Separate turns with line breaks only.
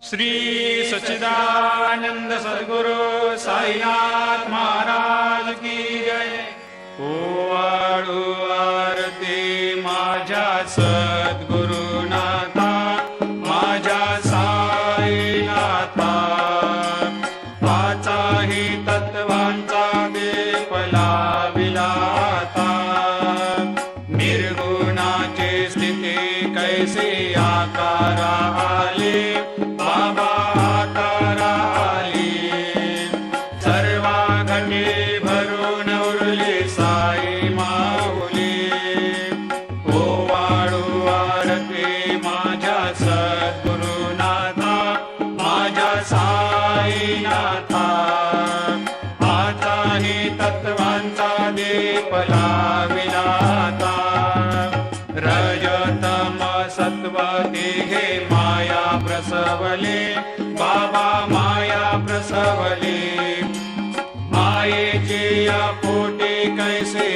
श्री सच्चिदानंद सद्गुरु साईनाथ महाराज की जय। ओवाळू आरती माझ्या सद्गुरुनाथा, माझ्या साईनाथा, पाचाही तत्वांचा दीप लाविला आता। निर्गुणाची स्थिती कैसे आकारा आले, बाबा आकारा आली। सर्वा घटे भरून उरली साई माऊली। ओवाळू आरती माझ्या सद्गुरुनाथा, माझ्या साईनाथा, आताही तत्वांचा दीप लाविला आता। रजतम सत्व तिघे माया प्रसवले, बाबा माया प्रसवले। मायेची या पोटी कैसे